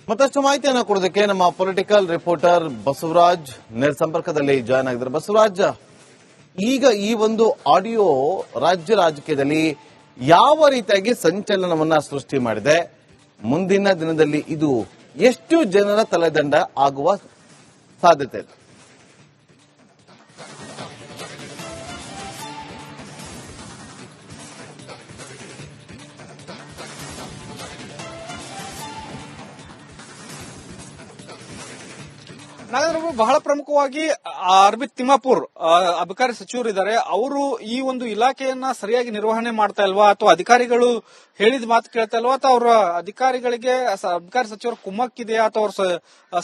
ಮತ್ತಷ್ಟು ಮಾಹಿತಿಯನ್ನು ಕೊಡೋದಕ್ಕೆ ನಮ್ಮ ಪೊಲಿಟಿಕಲ್ ರಿಪೋರ್ಟರ್ ಬಸವರಾಜ್ ನೇರ ಸಂಪರ್ಕದಲ್ಲಿ ಜಾಯ್ನ್ ಆಗಿದ್ದಾರೆ. ಬಸವರಾಜ್, ಈಗ ಈ ಒಂದು ಆಡಿಯೋ ರಾಜ್ಯ ರಾಜಕೀಯದಲ್ಲಿ ಯಾವ ರೀತಿಯಾಗಿ ಸಂಚಲನವನ್ನ ಸೃಷ್ಟಿ ಮಾಡಿದೆ? ಮುಂದಿನ ದಿನದಲ್ಲಿ ಇದು ಎಷ್ಟು ಜನರ ತಲೆದಂಡ ಆಗುವ ಸಾಧ್ಯತೆ ಇದೆ? ನಾಗೇಂದ್ರ, ಬಹಳ ಪ್ರಮುಖವಾಗಿ ಅರ್ಬಿತ್ ತಿಮ್ಮಾಪುರ್ ಅಬಕಾರಿ ಸಚಿವರು ಇದ್ದಾರೆ. ಅವರು ಈ ಒಂದು ಇಲಾಖೆಯನ್ನ ಸರಿಯಾಗಿ ನಿರ್ವಹಣೆ ಮಾಡ್ತಾ ಇಲ್ವಾ, ಅಥವಾ ಅಧಿಕಾರಿಗಳು ಹೇಳಿದ ಮಾತು ಕೇಳ್ತಾ ಇಲ್ವಾ, ಅಥವಾ ಅವರ ಅಧಿಕಾರಿಗಳಿಗೆ ಅಬಕಾರಿ ಸಚಿವರ ಕುಮ್ಮಕ್ಕಿದೆಯಾ, ಅಥವಾ ಅವ್ರ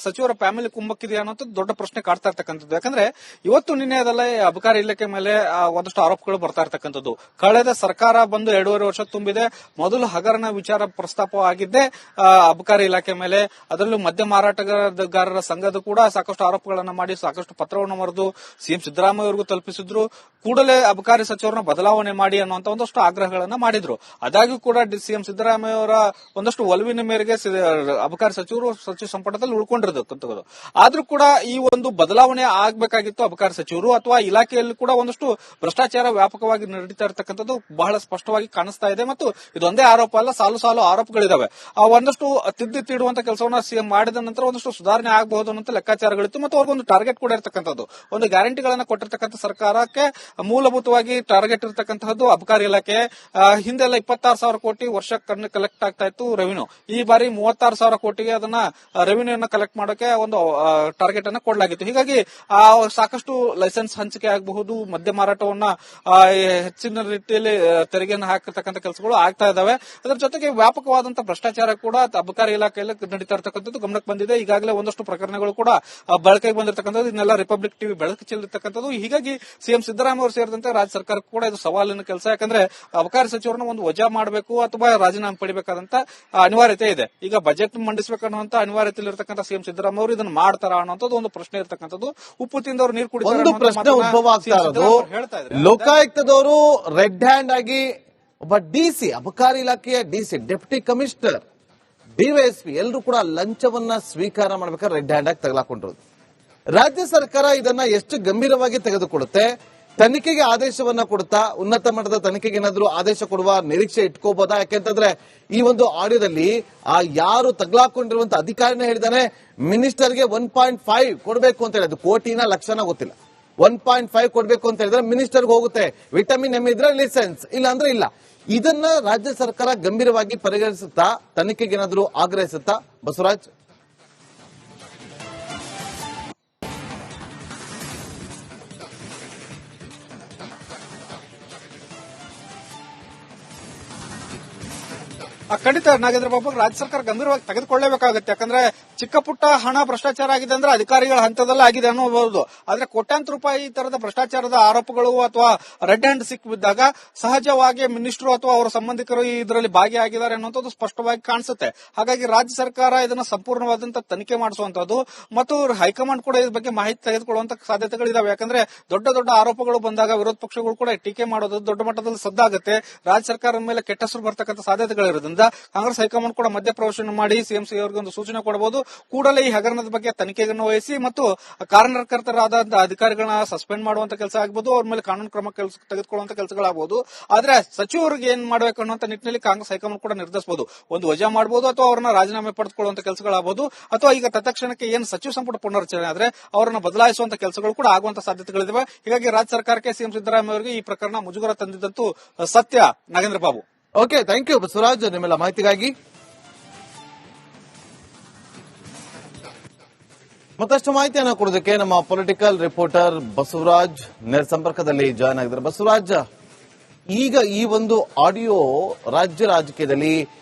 ಸಚಿವರ ಫ್ಯಾಮಿಲಿ ಕುಮ್ಮಕ್ಕಿದೆಯಾ ಅನ್ನೋದು ದೊಡ್ಡ ಪ್ರಶ್ನೆ ಕಾಡ್ತಾ ಇರ್ತಕ್ಕಂಥದ್ದು. ಯಾಕಂದ್ರೆ ಇವತ್ತು ನಿನ್ನೆ ಅದಲ್ಲ ಅಬಕಾರಿ ಇಲಾಖೆ ಮೇಲೆ ಒಂದಷ್ಟು ಆರೋಪಗಳು ಬರ್ತಾ ಇರ್ತಕ್ಕಂಥದ್ದು. ಕಳೆದ ಸರ್ಕಾರ ಬಂದು 2.5 ವರ್ಷ ತುಂಬಿದೆ. ಮೊದಲು ಹಗರಣ ವಿಚಾರ ಪ್ರಸ್ತಾಪ ಆಗಿದ್ದೆ ಅಬಕಾರಿ ಇಲಾಖೆ ಮೇಲೆ. ಅದರಲ್ಲೂ ಮದ್ಯ ಮಾರಾಟಗಾರರ ಸಂಘದ ಕೂಡ ಸಾಕಷ್ಟು ಆರೋಪಗಳನ್ನ ಮಾಡಿ ಸಾಕಷ್ಟು ಪತ್ರವನ್ನು ಬರೆದು ಸಿಎಂ ಸಿದ್ದರಾಮಯ್ಯ ಅವರಿಗೂ ತಲುಪಿಸಿದ್ರು. ಕೂಡಲೇ ಅಬಕಾರಿ ಸಚಿವರನ್ನ ಬದಲಾವಣೆ ಮಾಡಿ ಅನ್ನುವಂತ ಒಂದಷ್ಟು ಆಗ್ರಹಗಳನ್ನ ಮಾಡಿದ್ರು. ಆದಾಗ್ಯೂ ಕೂಡ ಸಿಎಂ ಸಿದ್ದರಾಮಯ್ಯ ಅವರ ಒಂದಷ್ಟು ಒಲವಿನ ಮೇರೆಗೆ ಅಬಕಾರಿ ಸಚಿವರು ಸಚಿವ ಸಂಪುಟದಲ್ಲಿ ಉಳ್ಕೊಂಡಿರತಕ್ಕಂಥದ್ದು. ಆದ್ರೂ ಕೂಡ ಈ ಒಂದು ಬದಲಾವಣೆ ಆಗ್ಬೇಕಾಗಿತ್ತು ಅಬಕಾರಿ ಸಚಿವರು, ಅಥವಾ ಇಲಾಖೆಯಲ್ಲಿ ಕೂಡ ಒಂದಷ್ಟು ಭ್ರಷ್ಟಾಚಾರ ವ್ಯಾಪಕವಾಗಿ ನಡೀತಾ ಇರತಕ್ಕಂಥದ್ದು ಬಹಳ ಸ್ಪಷ್ಟವಾಗಿ ಕಾಣಿಸ್ತಾ ಇದೆ. ಮತ್ತು ಇದೊಂದೇ ಆರೋಪ ಅಲ್ಲ, ಸಾಲು ಸಾಲು ಆರೋಪಗಳಿದಾವೆ. ಒಂದಷ್ಟು ತಿದ್ದುತ್ತಿಡುವಂತ ಕೆಲಸವನ್ನ ಸಿಎಂ ಮಾಡಿದ ನಂತರ ಒಂದಷ್ಟು ಸುಧಾರಣೆ ಆಗಬಹುದು ಅನ್ನೋ ಲೆಕ್ಕಾಚಾರಗಳಿತ್ತು. ಮತ್ತು ಅವ್ರಿಗೊಂದು ಟಾರ್ಗೆಟ್ ಕೂಡ ಇರತಕ್ಕಂಥದ್ದು, ಒಂದು ಗ್ಯಾರಂಟಿಗಳನ್ನ ಕೊಟ್ಟಿರ್ತಕ್ಕಂಥ ಸರ್ಕಾರಕ್ಕೆ ಮೂಲಭೂತವಾಗಿ ಟಾರ್ಗೆಟ್ ಇರತಕ್ಕಂತಹದ್ದು ಅಬಕಾರಿ ಇಲಾಖೆ. ಹಿಂದೆಲ್ಲ 26,000 ಕೋಟಿ ವರ್ಷಕ್ಕೆ ಕಲೆಕ್ಟ್ ಆಗ್ತಾ ಇತ್ತು ರೆವಿನ್ಯೂ. ಈ ಬಾರಿ 36,000 ಕೋಟಿಗೆ ಅದನ್ನ ರೆವಿನ್ಯೂ ಅನ್ನ ಕಲೆಕ್ಟ್ ಮಾಡೋಕೆ ಒಂದು ಟಾರ್ಗೆಟ್ ಅನ್ನ ಕೊಡಲಾಗಿತ್ತು. ಹೀಗಾಗಿ ಸಾಕಷ್ಟು ಲೈಸೆನ್ಸ್ ಹಂಚಿಕೆ ಆಗಬಹುದು, ಮದ್ಯ ಮಾರಾಟವನ್ನ ಹೆಚ್ಚಿನ ರೀತಿಯಲ್ಲಿ ತೆರಿಗೆಯನ್ನು ಹಾಕತಕ್ಕಂಥ ಕೆಲಸಗಳು ಆಗ್ತಾ ಇದಾವೆ. ಅದರ ಜೊತೆಗೆ ವ್ಯಾಪಕವಾದಂತಹ ಭ್ರಷ್ಟಾಚಾರ ಕೂಡ ಅಬಕಾರಿ ಇಲಾಖೆಯಲ್ಲಿ ನಡೀತಾ ಇರತಕ್ಕಂಥದ್ದು ಗಮನಕ್ಕೆ ಬಂದಿದೆ. ಈಗಾಗಲೇ ಒಂದಷ್ಟು ಪ್ರಕರಣಗಳು ಕೂಡ ಬಳಕೆಗೆ ಬಂದಿರತಕ್ಕಂಥದ್ದು, ಇದನ್ನೆಲ್ಲ ರಿಪಬ್ಲಿಕ್ ಟಿವಿ ಬೆಳಕು ಚೆಲ್ಲಿರ್ತಕ್ಕಂಥದ್ದು. ಹೀಗಾಗಿ ಸಿಎಂ ಸಿದ್ದರಾಮಯ್ಯ ಅವರು ಸೇರಿದಂತೆ ರಾಜ್ಯ ಸರ್ಕಾರಕ್ಕೂ ಕೂಡ ಇದು ಸವಾಲಿನ ಕೆಲಸ. ಯಾಕಂದ್ರೆ ಅಬಕಾರಿ ಸಚಿವರನ್ನ ಒಂದು ವಜಾ ಮಾಡಬೇಕು ಅಥವಾ ರಾಜೀನಾಮೆ ಪಡಿಬೇಕಾದಂತ ಅನಿವಾರ್ಯತೆ ಇದೆ. ಈಗ ಬಜೆಟ್ ಮಂಡಿಸಬೇಕನ್ನುವಂತ ಅನಿವಾರ್ಯತೆಯಲ್ಲಿರ್ತಕ್ಕಂಥ ಸಿಎಂ ಸಿದ್ದರಾಮಯ್ಯ ಅವರು ಇದನ್ನು ಮಾಡ್ತಾರ ಅನ್ನೋದು ಒಂದು ಪ್ರಶ್ನೆ ಇರ್ತಕ್ಕಂಥದ್ದು. ಉಪ್ಪು ತಿಂದವರು ನೀರು ಕುಡಿತಾರೆ. ಒಂದು ಪ್ರಶ್ನೆ ಉದ್ಭವ ಆಗ್ತಾ ಇರೋದು, ಲೋಕಾಯುಕ್ತದವರು ರೆಡ್ ಹ್ಯಾಂಡ್ ಆಗಿ ಒಬ್ಬ ಡಿಸಿ, ಅಬಕಾರಿ ಇಲಾಖೆಯ ಡಿಸಿ, ಡೆಪ್ಯೂಟಿ ಕಮಿಷನರ್, ಡಿವೈಎಸ್ಪಿ ಎಲ್ಲರೂ ಕೂಡ ಲಂಚವನ್ನ ಸ್ವೀಕಾರ ಮಾಡಬೇಕಾದ್ರೆ ರೆಡ್ ಹ್ಯಾಂಡ್ ಆಗಿ ತಗಲಾಕೊಂಡಿರೋದು. ರಾಜ್ಯ ಸರ್ಕಾರ ಇದನ್ನ ಎಷ್ಟು ಗಂಭೀರವಾಗಿ ತೆಗೆದುಕೊಳ್ಳುತ್ತೆ? ತನಿಖೆಗೆ ಆದೇಶವನ್ನ ಕೊಡುತ್ತಾ, ಉನ್ನತ ಮಟ್ಟದ ತನಿಖೆಗೆ ಏನಾದ್ರೂ ಆದೇಶ ಕೊಡುವ ನಿರೀಕ್ಷೆ ಇಟ್ಕೋಬಹುದಾ? ಯಾಕೆಂತಂದ್ರೆ ಈ ಒಂದು ಆಡಿಯೋದಲ್ಲಿ ಯಾರು ತಗಲಾಕೊಂಡಿರುವಂತ ಅಧಿಕಾರಿನೇ ಹೇಳಿದಾನೆ ಮಿನಿಸ್ಟರ್ಗೆ 1.5 ಕೊಡಬೇಕು ಅಂತ ಹೇಳಿದ್ರು. ಕೋಟಿನ ಲಕ್ಷನ ಗೊತ್ತಿಲ್ಲ. 1.5 ಕೊಡಬೇಕು ಅಂತ ಹೇಳಿದ್ರೆ ಮಿನಿಸ್ಟರ್ಗೆ ಹೋಗುತ್ತೆ. ವಿಟಮಿನ್ ಎಂ ಇದ್ರೆ ಲೈಸೆನ್ಸ್, ಇಲ್ಲ ಅಂದ್ರೆ ಇಲ್ಲ. ಇದನ್ನ ರಾಜ್ಯ ಸರ್ಕಾರ ಗಂಭೀರವಾಗಿ ಪರಿಗಣಿಸುತ್ತಾ, ತನಿಖೆಗೆ ಏನಾದ್ರೂ ಆಗ್ರಹಿಸುತ್ತಾ? ಬಸವರಾಜ್, ಖಂಡಿತ ನಾಗೇಂದ್ರ ಬಾಬು, ರಾಜ್ಯ ಸರ್ಕಾರ ಗಂಭೀರವಾಗಿ ತೆಗೆದುಕೊಳ್ಳಲೇಬೇಕಾಗುತ್ತೆ. ಯಾಕಂದ್ರೆ ಚಿಕ್ಕ ಪುಟ್ಟ ಹಣ ಭ್ರಷ್ಟಾಚಾರ ಆಗಿದೆ ಅಂದ್ರೆ ಅಧಿಕಾರಿಗಳ ಹಂತದಲ್ಲೇ ಆಗಿದೆ ಅನ್ನಬಹುದು. ಆದ್ರೆ ಕೋಟ್ಯಾಂತರ ರೂಪಾಯಿ ಈ ತರದ ಭ್ರಷ್ಟಾಚಾರದ ಆರೋಪಗಳು ಅಥವಾ ರೆಡ್ ಹ್ಯಾಂಡ್ ಸಿಕ್ಕಿಬಿದ್ದಾಗ ಸಹಜವಾಗಿ ಮಿನಿಸ್ಟರ್ ಅಥವಾ ಅವರ ಸಂಬಂಧಿಕರು ಇದರಲ್ಲಿ ಭಾಗಿಯಾಗಿದ್ದಾರೆ ಅನ್ನುವಂಥದ್ದು ಸ್ಪಷ್ಟವಾಗಿ ಕಾಣಿಸುತ್ತೆ. ಹಾಗಾಗಿ ರಾಜ್ಯ ಸರ್ಕಾರ ಇದನ್ನ ಸಂಪೂರ್ಣವಾದಂತಹ ತನಿಖೆ ಮಾಡಿಸುವಂತದ್ದು ಮತ್ತು ಹೈಕಮಾಂಡ್ ಕೂಡ ಇದ್ರ ಬಗ್ಗೆ ಮಾಹಿತಿ ತೆಗೆದುಕೊಳ್ಳುವಂತ ಸಾಧ್ಯತೆಗಳಿದಾವೆ. ಯಾಕಂದ್ರೆ ದೊಡ್ಡ ದೊಡ್ಡ ಆರೋಪಗಳು ಬಂದಾಗ ವಿರೋಧ ಪಕ್ಷಗಳು ಕೂಡ ಟೀಕೆ ಮಾಡೋದು ದೊಡ್ಡ ಮಟ್ಟದಲ್ಲಿ ಸದ್ದಾಗುತ್ತೆ. ರಾಜ್ಯ ಸರ್ಕಾರದ ಮೇಲೆ ಕೆಟ್ಟ ಹೆಸರು ಬರ್ತಕ್ಕಂಥ ಸಾಧ್ಯತೆಗಳಿರೋದ್ರಿಂದ ಕಾಂಗ್ರೆಸ್ ಹೈಕಮಾಂಡ್ ಕೂಡ ಮಧ್ಯಪ್ರವೇಶ ಮಾಡಿ ಸಿಎಂ ಅವರಿಗೆ ಒಂದು ಸೂಚನೆ ಕೊಡಬಹುದು. ಕೂಡಲೇ ಈ ಹಗರಣದ ಬಗ್ಗೆ ತನಿಖೆಯನ್ನು ವಹಿಸಿ ಮತ್ತು ಕಾರಣಕರ್ತರಾದ ಅಧಿಕಾರಿಗಳನ್ನ ಸಸ್ಪೆಂಡ್ ಮಾಡುವಂತ ಕೆಲಸ ಆಗಬಹುದು, ಅವ್ರ ಮೇಲೆ ಕಾನೂನು ಕ್ರಮ ತೆಗೆದುಕೊಳ್ಳುವಂತ ಕೆಲಸಗಳಾಗಬಹುದು. ಆದ್ರೆ ಸಚಿವರಿಗೆ ಏನ್ ಮಾಡಬೇಕು ಅನ್ನುವಂತ ನಿಟ್ಟಿನಲ್ಲಿ ಕಾಂಗ್ರೆಸ್ ಹೈಕಮಾಂಡ್ ಕೂಡ ನಿರ್ಧರಿಸಬಹುದು. ಒಂದು ವಜಾ ಮಾಡಬಹುದು ಅಥವಾ ಅವರನ್ನ ರಾಜೀನಾಮೆ ಪಡೆದುಕೊಳ್ಳುವಂತ ಕೆಲಸಗಳಾಗಬಹುದು, ಅಥವಾ ಈಗ ತತ್ಕ್ಷಣಕ್ಕೆ ಏನು ಸಚಿವ ಸಂಪುಟ ಪುನರ್ರಚನೆ ಆದ್ರೆ ಅವರನ್ನ ಬದಲಾಯಿಸುವಂತ ಕೆಲಸಗಳು ಕೂಡ ಆಗುವಂತ ಸಾಧ್ಯತೆಗಳಿವೆ. ಹೀಗಾಗಿ ರಾಜ್ಯ ಸರ್ಕಾರಕ್ಕೆ ಸಿಎಂ ಸಿದ್ದರಾಮಯ್ಯ ಅವರಿಗೆ ಈ ಪ್ರಕರಣ ಮುಜುಗರ ತಂದಿದ್ದಂತೂ ಸತ್ಯ. Nagendra Babu, okay, thank you Basavaraj ನಿಮ್ಮೆಲ್ಲ ಮಾಹಿತಿಗಾಗಿ. ಮತ್ತಷ್ಟು ಮಾಹಿತಿಯನ್ನು ಕೊಡೋದಕ್ಕೆ ನಮ್ಮ ಪೊಲಿಟಿಕಲ್ ರಿಪೋರ್ಟರ್ ಬಸವರಾಜ್ ನೇರ ಸಂಪರ್ಕದಲ್ಲಿ ಜಾಯ್ನ್ ಆಗಿದ್ದಾರೆ. ಬಸವರಾಜ್, ಈಗ ಈ ಒಂದು ಆಡಿಯೋ ರಾಜ್ಯ ರಾಜಕೀಯದಲ್ಲಿ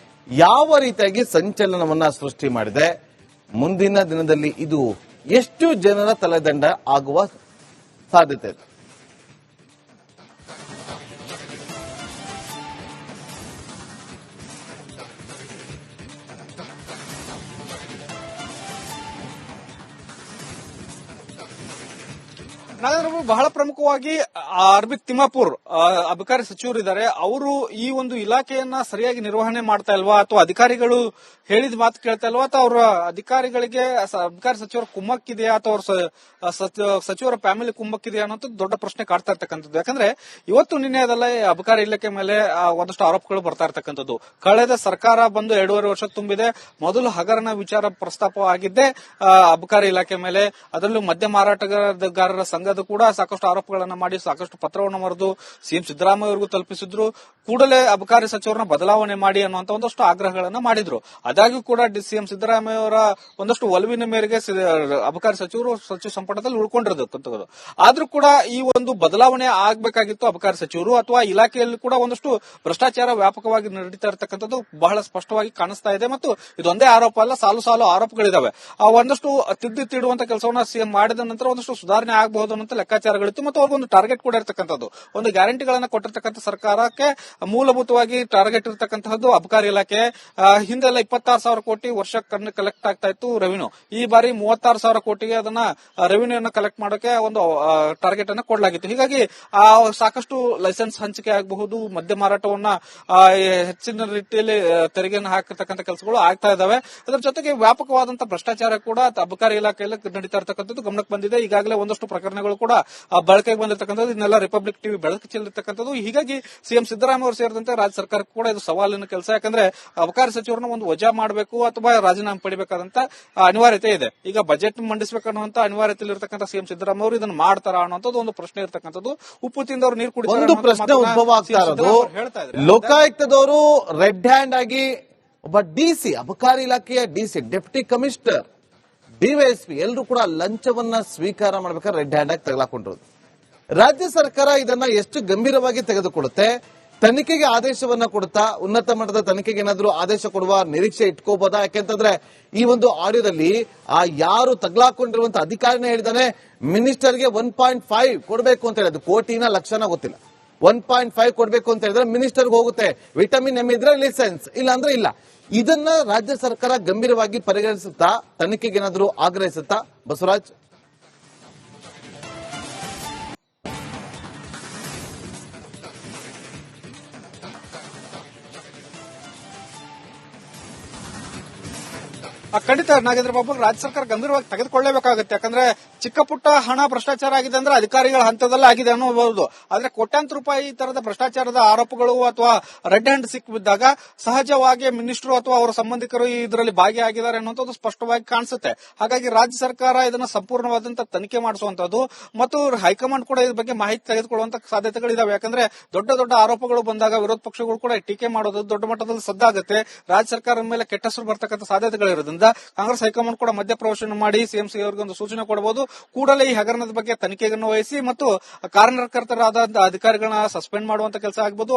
ಯಾವ ರೀತಿಯಾಗಿ ಸಂಚಲನವನ್ನ ಸೃಷ್ಟಿ ಮಾಡಿದೆ? ಮುಂದಿನ ದಿನದಲ್ಲಿ ಇದು ಎಷ್ಟು ಜನರ ತಲೆದಂಡ ಆಗುವ ಸಾಧ್ಯತೆ ಇದೆ? ನಾಗೇಂದ್ರ ಬಹಳ ಪ್ರಮುಖವಾಗಿ ಅರ್ಬಿತ್ ತಿಮ್ಮಾಪುರ್ ಅಬಕಾರಿ ಸಚಿವರಿದ್ದಾರೆ. ಅವರು ಈ ಒಂದು ಇಲಾಖೆಯನ್ನ ಸರಿಯಾಗಿ ನಿರ್ವಹಣೆ ಮಾಡ್ತಾ ಇಲ್ವಾ ಅಥವಾ ಅಧಿಕಾರಿಗಳು ಹೇಳಿದ ಮಾತು ಕೇಳ್ತಾ ಇಲ್ವಾ ಅಥವಾ ಅವರ ಅಧಿಕಾರಿಗಳಿಗೆ ಅಬಕಾರಿ ಸಚಿವರ ಕುಮ್ಮಕ್ಕಿದೆಯಾ ಅಥವಾ ಅವ್ರ ಸಚಿವರ ಫ್ಯಾಮಿಲಿ ಕುಮ್ಮಕ್ಕಿದೆಯಾ ಅನ್ನೋದು ದೊಡ್ಡ ಪ್ರಶ್ನೆ ಕಾಡ್ತಾ ಇರ್ತಕ್ಕಂಥದ್ದು. ಯಾಕಂದ್ರೆ ಇವತ್ತು ನಿನ್ನೆ ಅದಲ್ಲ ಅಬಕಾರಿ ಇಲಾಖೆ ಮೇಲೆ ಒಂದಷ್ಟು ಆರೋಪಗಳು ಬರ್ತಾ ಇರ್ತಕ್ಕಂಥದ್ದು. ಕಳೆದ ಸರ್ಕಾರ ಬಂದು 2.5 ವರ್ಷ ತುಂಬಿದೆ. ಮೊದಲು ಹಗರಣ ವಿಚಾರ ಪ್ರಸ್ತಾಪ ಆಗಿದ್ದೆ ಅಬಕಾರಿ ಇಲಾಖೆ ಮೇಲೆ. ಅದರಲ್ಲೂ ಮದ್ಯ ಮಾರಾಟಗಾರರ ಸಂಘದ ಕೂಡ ಸಾಕಷ್ಟು ಆರೋಪಗಳನ್ನ ಮಾಡಿ ಸಾಕಷ್ಟು ಪತ್ರವನ್ನು ಬರೆದು ಸಿಎಂ ಸಿದ್ದರಾಮಯ್ಯ ಅವರಿಗೂ ತಲುಪಿಸಿದ್ರು. ಕೂಡಲೇ ಅಬಕಾರಿ ಸಚಿವರನ್ನ ಬದಲಾವಣೆ ಮಾಡಿ ಅನ್ನುವಂತ ಒಂದಷ್ಟು ಆಗ್ರಹಗಳನ್ನ ಮಾಡಿದ್ರು. ಆದಾಗ್ಯೂ ಕೂಡ ಸಿಎಂ ಸಿದ್ದರಾಮಯ್ಯ ಅವರ ಒಂದಷ್ಟು ಒಲವಿನ ಮೇರೆಗೆ ಅಬಕಾರಿ ಸಚಿವರು ಸಚಿವ ಸಂಪುಟದಲ್ಲಿ ಉಳ್ಕೊಂಡಿರತಕ್ಕಂಥದ್ದು. ಆದ್ರೂ ಕೂಡ ಈ ಒಂದು ಬದಲಾವಣೆ ಆಗ್ಬೇಕಾಗಿತ್ತು ಅಬಕಾರಿ ಸಚಿವರು ಅಥವಾ ಇಲಾಖೆಯಲ್ಲಿ ಕೂಡ ಒಂದಷ್ಟು ಭ್ರಷ್ಟಾಚಾರ ವ್ಯಾಪಕವಾಗಿ ನಡೀತಾ ಇರತಕ್ಕಂಥದ್ದು ಬಹಳ ಸ್ಪಷ್ಟವಾಗಿ ಕಾಣಿಸ್ತಾ ಇದೆ. ಮತ್ತು ಇದೊಂದೇ ಆರೋಪ ಅಲ್ಲ, ಸಾಲು ಸಾಲು ಆರೋಪಗಳಿದಾವೆ. ಒಂದಷ್ಟು ತಿದ್ದುತ್ತಿಡುವಂತ ಕೆಲಸವನ್ನ ಸಿಎಂ ಮಾಡಿದ ನಂತರ ಒಂದಷ್ಟು ಸುಧಾರಣೆ ಆಗಬಹುದು ಅನ್ನೋ ಲೆಕ್ಕಾಚಾರಗಳಿತ್ತು ಮತ್ತು ಅವ್ರಿಗೊಂದು ಟಾರ್ಗೆಟ್ ಕೂಡ ಇರತಕ್ಕಂಥದ್ದು. ಒಂದು ಗ್ಯಾರಂಟಿಗಳನ್ನ ಕೊಟ್ಟಿರ್ತಕ್ಕಂಥ ಸರ್ಕಾರಕ್ಕೆ ಮೂಲಭೂತವಾಗಿ ಟಾರ್ಗೆಟ್ ಇರತಕ್ಕಂತಹದ್ದು ಅಬಕಾರಿ ಇಲಾಖೆ. ಹಿಂದೆಲ್ಲ 26,000 ಕೋಟಿ ವರ್ಷ ಕಲೆಕ್ಟ್ ಆಗ್ತಾ ಇತ್ತು ರೆವಿನ್ಯೂ. ಈ ಬಾರಿ 36,000 ಕೋಟಿಗೆ ಅದನ್ನ ರೆವಿನ್ಯೂ ಅನ್ನ ಕಲೆಕ್ಟ್ ಮಾಡೋಕೆ ಒಂದು ಟಾರ್ಗೆಟ್ ಅನ್ನ ಕೊಡಲಾಗಿತ್ತು. ಹೀಗಾಗಿ ಸಾಕಷ್ಟು ಲೈಸೆನ್ಸ್ ಹಂಚಿಕೆ ಆಗಬಹುದು, ಮದ್ಯ ಮಾರಾಟವನ್ನ ಹೆಚ್ಚಿನ ರೀತಿಯಲ್ಲಿ ತೆರಿಗೆಯನ್ನು ಹಾಕಿರ್ತಕ್ಕಂಥ ಕೆಲಸಗಳು ಆಗ್ತಾ ಇದಾವೆ. ಅದರ ಜೊತೆಗೆ ವ್ಯಾಪಕವಾದಂತಹ ಭ್ರಷ್ಟಾಚಾರ ಕೂಡ ಅಬಕಾರಿ ಇಲಾಖೆಯಲ್ಲಿ ನಡೀತಾ ಇರತಕ್ಕಂಥದ್ದು ಗಮನಕ್ಕೆ ಬಂದಿದೆ. ಈಗಾಗಲೇ ಒಂದಷ್ಟು ಪ್ರಕರಣಗಳು ಕೂಡ ಬಳಕೆಗೆ ಬಂದಿರತಕ್ಕಂಥದ್ದು. ಇದನ್ನೆಲ್ಲ ರಿಪಬ್ಲಿಕ್ ಟಿವಿ ಬೆಳಕು ಚೆಲ್ಲಿರ್ತಕ್ಕಂಥದ್ದು. ಹೀಗಾಗಿ ಸಿಎಂ ಸಿದ್ದರಾಮಯ್ಯ ಅವರು ಸೇರಿದಂತೆ ರಾಜ್ಯ ಸರ್ಕಾರಕ್ಕೂ ಕೂಡ ಇದು ಸವಾಲಿನ ಕೆಲಸ. ಯಾಕಂದ್ರೆ ಅಬಕಾರಿ ಸಚಿವರನ್ನ ಒಂದು ವಜಾ ಮಾಡಬೇಕು ಅಥವಾ ರಾಜೀನಾಮೆ ಪಡಿಬೇಕಾದಂತ ಅನಿವಾರ್ಯತೆ ಇದೆ. ಈಗ ಬಜೆಟ್ ಮಂಡಿಸಬೇಕನ್ನುವಂತ ಅನಿವಾರ್ಯತೆಯಲ್ಲಿರ್ತಕ್ಕಂಥ ಸಿಎಂ ಸಿದ್ದರಾಮಯ್ಯ ಅವರು ಇದನ್ನು ಮಾಡ್ತಾರಾ ಅನ್ನೋದು ಒಂದು ಪ್ರಶ್ನೆ ಇರ್ತಕ್ಕಂಥದ್ದು. ಉಪ್ಪು ತಿಂದವರು ನೀರು ಕುಡಿತಾರೆ. ಒಂದು ಪ್ರಶ್ನೆ ಉದ್ಭವ ಆಗ್ತಾ ಇರೋದು, ಲೋಕಾಯುಕ್ತದವರು ರೆಡ್ ಹ್ಯಾಂಡ್ ಆಗಿ ಒಬ್ಬ ಡಿಸಿ, ಅಬಕಾರಿ ಇಲಾಖೆಯ ಡಿಸಿ, ಡೆಪ್ಟಿ ಕಮಿಷನರ್, ಡಿವೈಎಸ್ಪಿ ಎಲ್ಲರೂ ಕೂಡ ಲಂಚವನ್ನ ಸ್ವೀಕಾರ ಮಾಡಬೇಕಾದ್ರೆ ರೆಡ್ ಹ್ಯಾಂಡ್ ಆಗಿ ತಗಲಾಕೊಂಡಿರೋದು. ರಾಜ್ಯ ಸರ್ಕಾರ ಇದನ್ನ ಎಷ್ಟು ಗಂಭೀರವಾಗಿ ತೆಗೆದುಕೊಳ್ಳುತ್ತೆ? ತನಿಖೆಗೆ ಆದೇಶವನ್ನ ಕೊಡುತ್ತಾ? ಉನ್ನತ ಮಟ್ಟದ ತನಿಖೆಗೆ ಏನಾದರೂ ಆದೇಶ ಕೊಡುವ ನಿರೀಕ್ಷೆ ಇಟ್ಕೋಬಹುದಾ? ಯಾಕೆಂತಂದ್ರೆ ಈ ಒಂದು ಆಡಿಯೋದಲ್ಲಿ ಯಾರು ತಗಲಾಕೊಂಡಿರುವಂತ ಅಧಿಕಾರಿನೇ ಹೇಳಿದಾನೆ ಮಿನಿಸ್ಟರ್ಗೆ 1.5 ಕೊಡಬೇಕು ಅಂತ ಹೇಳಿದ್ರು. ಕೋಟಿನ ಲಕ್ಷನ ಗೊತ್ತಿಲ್ಲ. 1.5 ಕೊಡಬೇಕು ಅಂತ ಹೇಳಿದ್ರೆ ಮಿನಿಸ್ಟರ್ಗೆ ಹೋಗುತ್ತೆ. ವಿಟಮಿನ್ ಎಂ ಇದ್ರೆ ಲೈಸೆನ್ಸ್, ಇಲ್ಲ ಅಂದ್ರೆ ಇಲ್ಲ. ಇದನ್ನ ರಾಜ್ಯ ಸರ್ಕಾರ ಗಂಭೀರವಾಗಿ ಪರಿಗಣಿಸುತ್ತಾ? ತನಿಖೆಗೆ ಏನಾದರೂ ಆಗ್ರಹಿಸುತ್ತಾ? ಬಸವರಾಜ್, ಖಂಡಿತ ನಾಗೇಂದ್ರ ಬಾಬು, ರಾಜ್ಯ ಸರ್ಕಾರ ಗಂಭೀರವಾಗಿ ತೆಗೆದುಕೊಳ್ಳಲೇಬೇಕಾಗುತ್ತೆ. ಯಾಕಂದ್ರೆ ಚಿಕ್ಕ ಪುಟ್ಟ ಹಣ ಭ್ರಷ್ಟಾಚಾರ ಆಗಿದೆ ಅಂದ್ರೆ ಅಧಿಕಾರಿಗಳ ಹಂತದಲ್ಲೇ ಆಗಿದೆ ಅನ್ನಬಹುದು. ಆದ್ರೆ ಕೋಟ್ಯಾಂತರ ರೂಪಾಯಿ ಈ ತರದ ಭ್ರಷ್ಟಾಚಾರದ ಆರೋಪಗಳು ಅಥವಾ ರೆಡ್ ಹ್ಯಾಂಡ್ ಸಿಕ್ಕಿಬಿದ್ದಾಗ ಸಹಜವಾಗಿ ಮಿನಿಸ್ಟರ್ ಅಥವಾ ಅವರ ಸಂಬಂಧಿಕರು ಇದರಲ್ಲಿ ಭಾಗಿಯಾಗಿದ್ದಾರೆ ಅನ್ನೋದು ಸ್ಪಷ್ಟವಾಗಿ ಕಾಣಿಸುತ್ತೆ. ಹಾಗಾಗಿ ರಾಜ್ಯ ಸರ್ಕಾರ ಇದನ್ನ ಸಂಪೂರ್ಣವಾದಂತಹ ತನಿಖೆ ಮಾಡಿಸುವಂತದ್ದು ಮತ್ತು ಹೈಕಮಾಂಡ್ ಕೂಡ ಇದ್ರ ಬಗ್ಗೆ ಮಾಹಿತಿ ತೆಗೆದುಕೊಳ್ಳುವಂತ ಸಾಧ್ಯತೆಗಳಿದಾವೆ. ಯಾಕಂದ್ರೆ ದೊಡ್ಡ ದೊಡ್ಡ ಆರೋಪಗಳು ಬಂದಾಗ ವಿರೋಧ ಪಕ್ಷಗಳು ಕೂಡ ಟೀಕೆ ಮಾಡೋದು ದೊಡ್ಡ ಮಟ್ಟದಲ್ಲಿ ಸದ್ದಾಗುತ್ತೆ. ರಾಜ್ಯ ಸರ್ಕಾರದ ಮೇಲೆ ಕೆಟ್ಟ ಹೆಸರು ಬರ್ತಕ್ಕಂಥ ಸಾಧ್ಯತೆಗಳಿರೋದ್ರಿಂದ ಕಾಂಗ್ರೆಸ್ ಹೈಕಮಾಂಡ್ ಕೂಡ ಮಧ್ಯಪ್ರವೇಶ ಮಾಡಿ ಸಿಎಂ ಅವರಿಗೆ ಒಂದು ಸೂಚನೆ ಕೊಡಬಹುದು. ಕೂಡಲೇ ಈ ಹಗರಣದ ಬಗ್ಗೆ ತನಿಖೆಯನ್ನು ವಹಿಸಿ ಮತ್ತು ಕಾರಣಕರ್ತರಾದ ಅಧಿಕಾರಿಗಳನ್ನ ಸಸ್ಪೆಂಡ್ ಮಾಡುವಂತ ಕೆಲಸ ಆಗಬಹುದು.